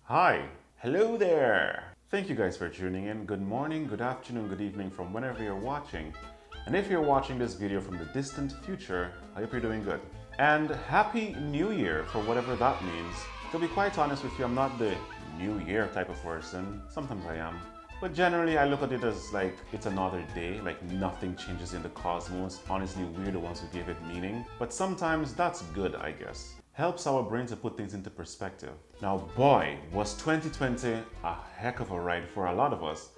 Hi, hello there. Thank you guys for tuning in. Good morning, good afternoon, good evening from whenever you're watching. And if you're watching this video from the distant future, I hope you're doing good. And Happy New Year for whatever that means. To be quite honest with you, I'm not the New Year type of person. Sometimes I am. But generally, I look at it as like it's another day, like nothing changes in the cosmos. Honestly, we're the ones who gave it meaning. But sometimes that's good, I guess. Helps our brain to put things into perspective. Now, boy, was 2020 a heck of a ride for a lot of us.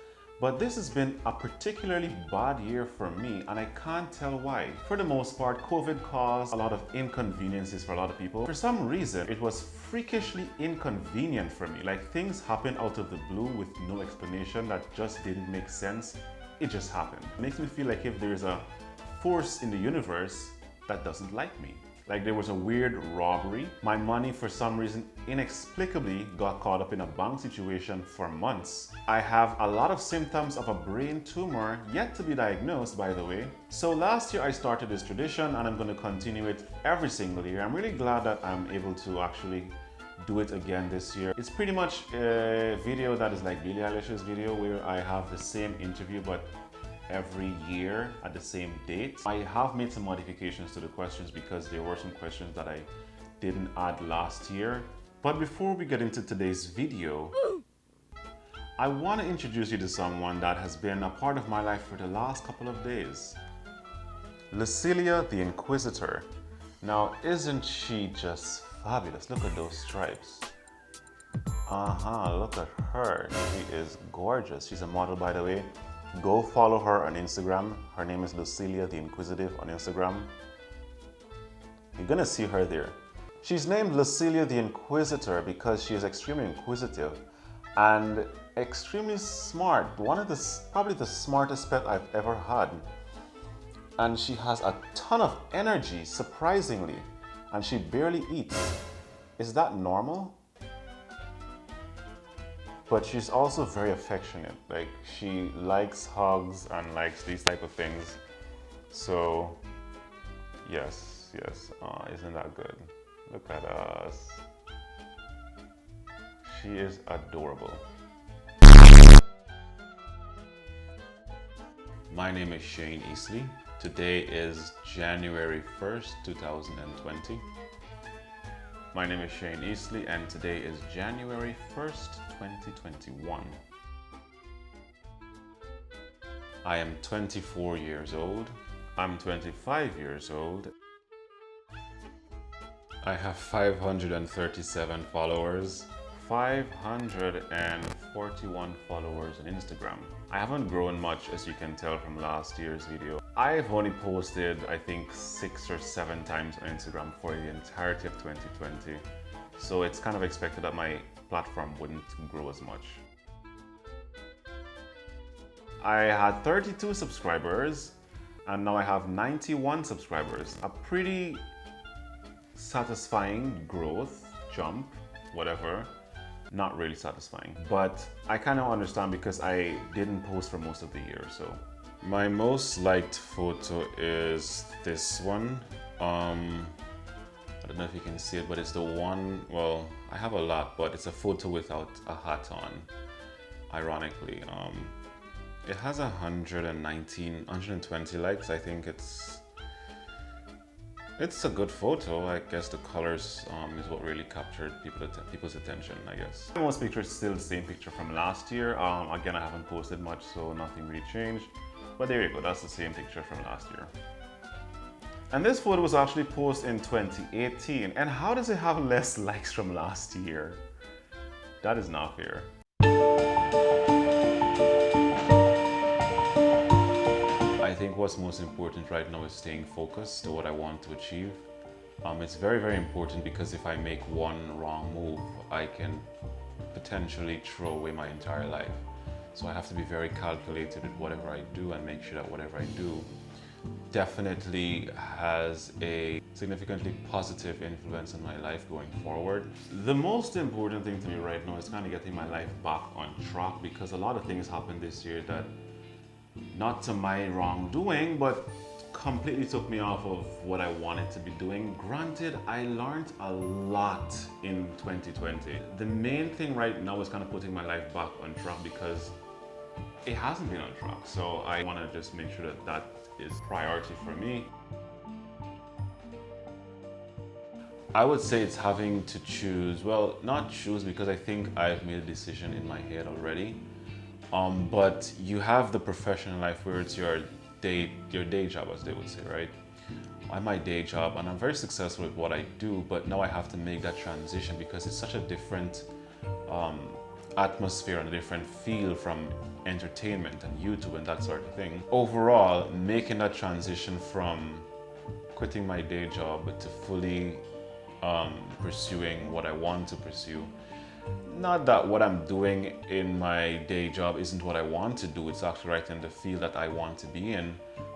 But this has been a particularly bad year for me, and I can't tell why. For the most part, COVID caused a lot of inconveniences for a lot of people. For some reason, it was freakishly inconvenient for me. Like things happened out of the blue with no explanation that just didn't make sense. It just happened. It makes me feel like if there's a force in the universe that doesn't like me. Like there was a weird robbery. My money, for some reason, inexplicably got caught up in a bank situation for months. I have a lot of symptoms of a brain tumor yet to be diagnosed, by the way. So last year I started this tradition and I'm going to continue it every single year. I'm really glad that I'm able to actually do it again this year. It's pretty much a video that is like Billie Eilish's video where I have the same interview but every year at the same date. I have made some modifications to the questions because there were some questions that I didn't add last year. But before we get into today's video, I want to introduce you to someone that has been a part of my life for the last couple of days. Lucilia the Inquisitor. Now, isn't she just fabulous? Look at those stripes. Look at her. She is gorgeous. She's a model, by the way. Go follow her on Instagram. Her name is Lucilia the Inquisitive on Instagram. You're gonna see her there. She's named Lucilia the Inquisitor because she is extremely inquisitive and extremely smart. Probably the smartest pet I've ever had. And she has a ton of energy, surprisingly, and she barely eats. Is that normal? But she's also very affectionate. Like she likes hugs and likes these type of things. So yes. Oh, isn't that good? Look at us. She is adorable. My name is Shain Isley. Today is January 1st, 2020. My name is Shain Isley and today is January 1st, 2021. I am 24 years old. I'm 25 years old. I have 537 followers. 541 followers on Instagram. I haven't grown much, as you can tell from last year's video. I've only posted, I think, 6 or 7 times on Instagram for the entirety of 2020. So it's kind of expected that my platform wouldn't grow as much. I had 32 subscribers and now I have 91 subscribers. A pretty satisfying growth, jump, whatever. Not really satisfying, but I kind of understand because I didn't post for most of the year. So my most liked photo is this one. I don't know if you can see it, but it's the one, well, I have a lot, but it's a photo without a hat on, ironically. It has 120 likes. I think it's a good photo. I guess the colors is what really captured people's attention, I guess. Most pictures still the same picture from last year. Again, I haven't posted much, so nothing really changed. But there you go, that's the same picture from last year. And this photo was actually posted in 2018. And how does it have less likes from last year? That is not fair. I think what's most important right now is staying focused to what I want to achieve. It's very, very important because if I make one wrong move, I can potentially throw away my entire life. So I have to be very calculated with whatever I do and make sure that whatever I do definitely has a significantly positive influence on my life going forward. The most important thing to me right now is kind of getting my life back on track because a lot of things happened this year that, not to my wrongdoing, but completely took me off of what I wanted to be doing. Granted, I learned a lot in 2020. The main thing right now is kind of putting my life back on track because it hasn't been on track. So I want to just make sure that that is priority for me. I would say it's having to choose, well, not choose because I think I've made a decision in my head already. But you have the professional life where it's your day job, as they would say, right? I'm my day job and I'm very successful with what I do, but now I have to make that transition because it's such a different atmosphere and a different feel from entertainment and YouTube and that sort of thing. Overall, making that transition from quitting my day job to fully pursuing what I want to pursue. Not that what I'm doing in my day job isn't what I want to do, it's actually right in the field that I want to be in,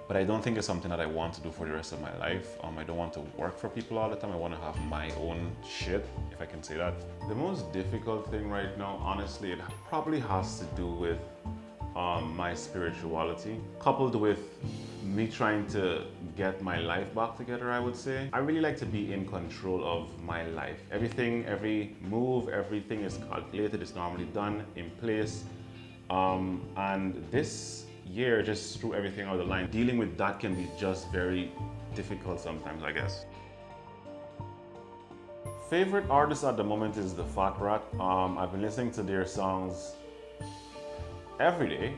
but I don't think it's something that I want to do for the rest of my life. I don't want to work for people all the time. I want to have my own shit, if I can say that. The most difficult thing right now, honestly, it probably has to do with my spirituality, coupled with me trying to get my life back together, I would say. I really like to be in control of my life. Everything, every move, everything is calculated, it's normally done, in place. And this year just threw everything out of the line. Dealing with that can be just very difficult sometimes, I guess. Favorite artist at the moment is the Fat Rat. I've been listening to their songs every day.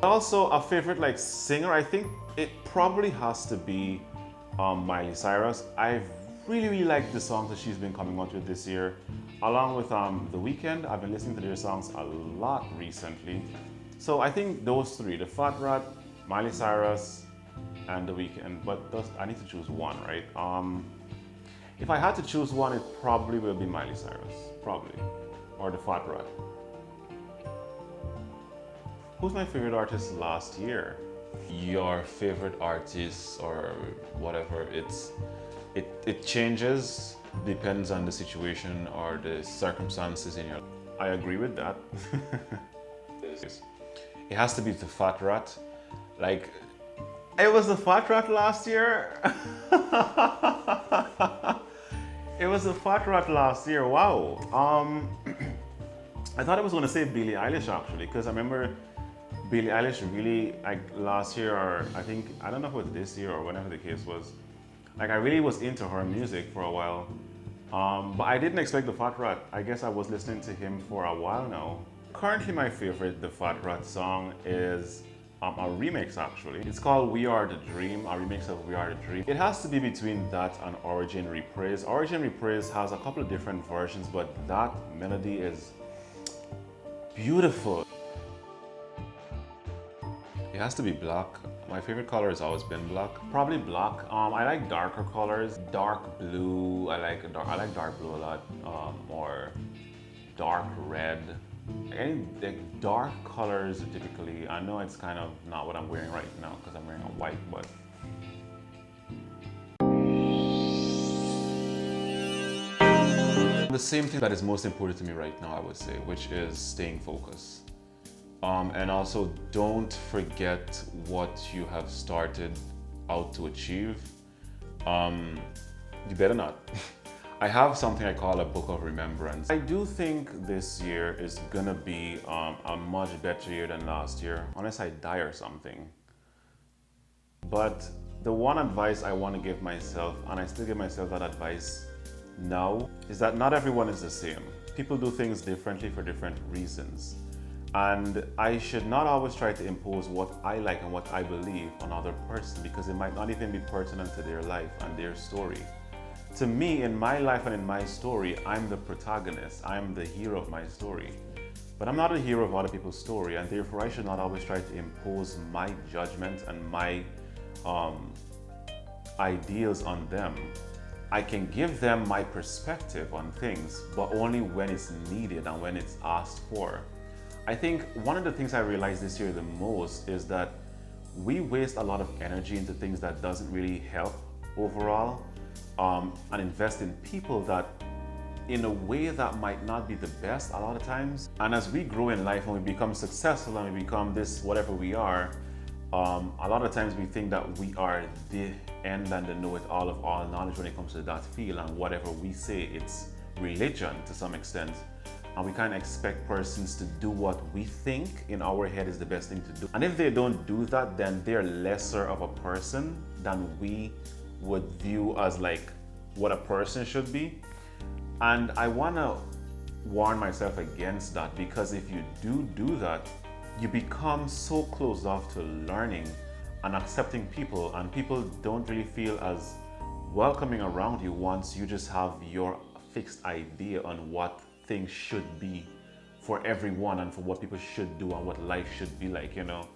Also a favorite like singer, I think it probably has to be Miley Cyrus. I've really liked the songs that she's been coming out with this year. Along with The Weeknd, I've been listening to their songs a lot recently. So I think those three, the Fat Rat, Miley Cyrus, and The Weeknd. But I need to choose one, right? If I had to choose one, it probably will be Miley Cyrus, probably, or the Fat Rat. Who's my favorite artist last year? Your favorite artist or whatever, it changes, depends on the situation or the circumstances in your life. I agree with that. It has to be the Fat Rat. Like, it was the Fat Rat last year. It was the Fat Rat last year, wow. I thought I was gonna say Billie Eilish actually, because I remember Billie Eilish really, like last year, or I think, I don't know if it was this year or whenever the case was, like I really was into her music for a while. But I didn't expect the Fat Rat. I guess I was listening to him for a while now. Currently my favorite The Fat Rat song is a remix actually. It's called We Are The Dream, a remix of We Are The Dream. It has to be between that and Origin Reprise. Origin Reprise has a couple of different versions, but that melody is beautiful. It has to be black. My favorite color has always been black. Probably black. I like darker colors. Dark blue. I like dark blue a lot. Or dark red. Any like dark colors typically. I know it's kind of not what I'm wearing right now because I'm wearing a white, but the same thing that is most important to me right now, I would say, which is staying focused. And also don't forget what you have started out to achieve. You better not. I have something I call a book of remembrance. I do think this year is gonna be a much better year than last year, unless I die or something. But the one advice I want to give myself, and I still give myself that advice now, is that not everyone is the same. People do things differently for different reasons. And I should not always try to impose what I like and what I believe on other person because it might not even be pertinent to their life and their story. To me, in my life and in my story, I'm the protagonist. I'm the hero of my story. But I'm not a hero of other people's story, and therefore I should not always try to impose my judgment and my ideals on them. I can give them my perspective on things, but only when it's needed and when it's asked for. I think one of the things I realized this year the most is that we waste a lot of energy into things that doesn't really help overall, and invest in people that in a way that might not be the best a lot of times. And as we grow in life and we become successful and we become this whatever we are, A lot of times we think that we are the end and the know-it-all of all knowledge when it comes to that field, and whatever we say, it's religion to some extent. And we can't expect persons to do what we think in our head is the best thing to do. And if they don't do that, then they're lesser of a person than we would view as like what a person should be. And I want to warn myself against that, because if you do that, you become so closed off to learning and accepting people, and people don't really feel as welcoming around you once you just have your fixed idea on what things should be for everyone and for what people should do and what life should be like, you know.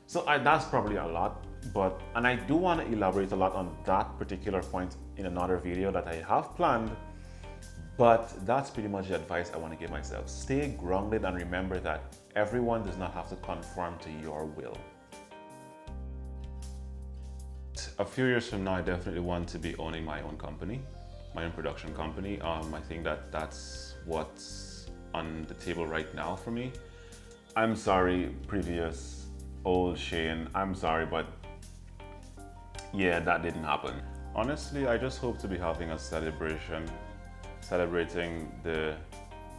So that's probably a lot, and I do want to elaborate a lot on that particular point in another video that I have planned. But that's pretty much the advice I want to give myself. Stay grounded and remember that everyone does not have to conform to your will. A few years from now, I definitely want to be owning my own company, my own production company. I think that that's what's on the table right now for me. I'm sorry, previous old Shain, I'm sorry, but yeah, that didn't happen. Honestly, I just hope to be having a celebration, celebrating the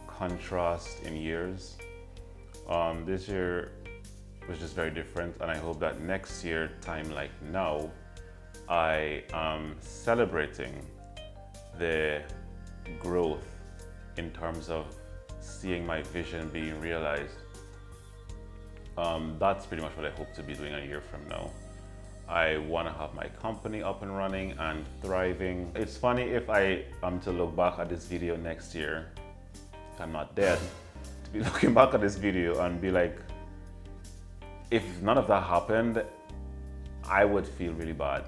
contrast in years. This year was just very different, and I hope that next year, time like now, I am celebrating the growth in terms of seeing my vision being realized. That's pretty much what I hope to be doing a year from now. I want to have my company up and running and thriving. It's funny, if I am to look back at this video next year, if I'm not dead, to be looking back at this video and be like, if none of that happened, I would feel really bad.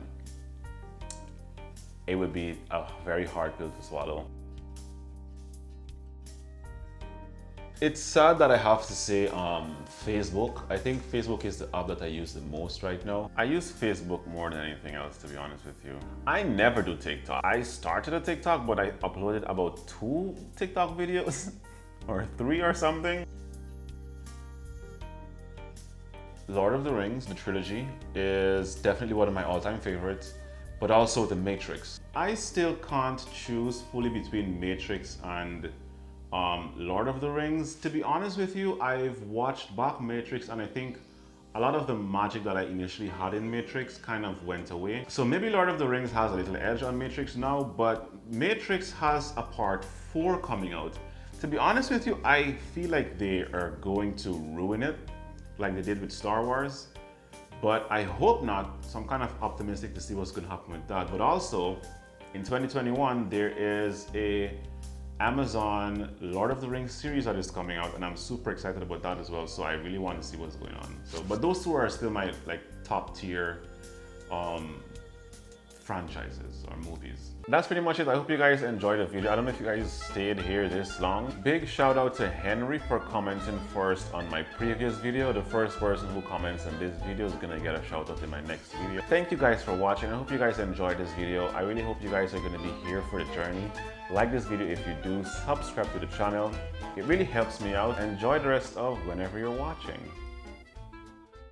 It would be a very hard pill to swallow. It's sad that I have to say Facebook. I think Facebook is the app that I use the most right now. I use Facebook more than anything else, to be honest with you. I never do TikTok. I started a TikTok, but I uploaded about 2 TikTok videos or 3 or something. Lord of the Rings, the trilogy, is definitely one of my all-time favorites, but also The Matrix. I still can't choose fully between Matrix and Lord of the Rings. To be honest with you, I've watched back Matrix, and I think a lot of the magic that I initially had in Matrix kind of went away. So maybe Lord of the Rings has a little edge on Matrix now, but Matrix has a part 4 coming out. To be honest with you, I feel like they are going to ruin it, like they did with Star Wars. But I hope not, so I'm kind of optimistic to see what's going to happen with that. But also, in 2021, there is a Amazon Lord of the Rings series that is coming out, and I'm super excited about that as well. So I really want to see what's going on. But those 2 are still my top tier franchises or movies. That's pretty much it. I hope you guys enjoyed the video. I don't know if you guys stayed here this long. Big shout out to Henry for commenting first on my previous video. The first person who comments on this video is gonna get a shout out in my next video. Thank you guys for watching. I hope you guys enjoyed this video. I really hope you guys are gonna be here for the journey. Like this video if you do, subscribe to the channel. It really helps me out. Enjoy the rest of whenever you're watching.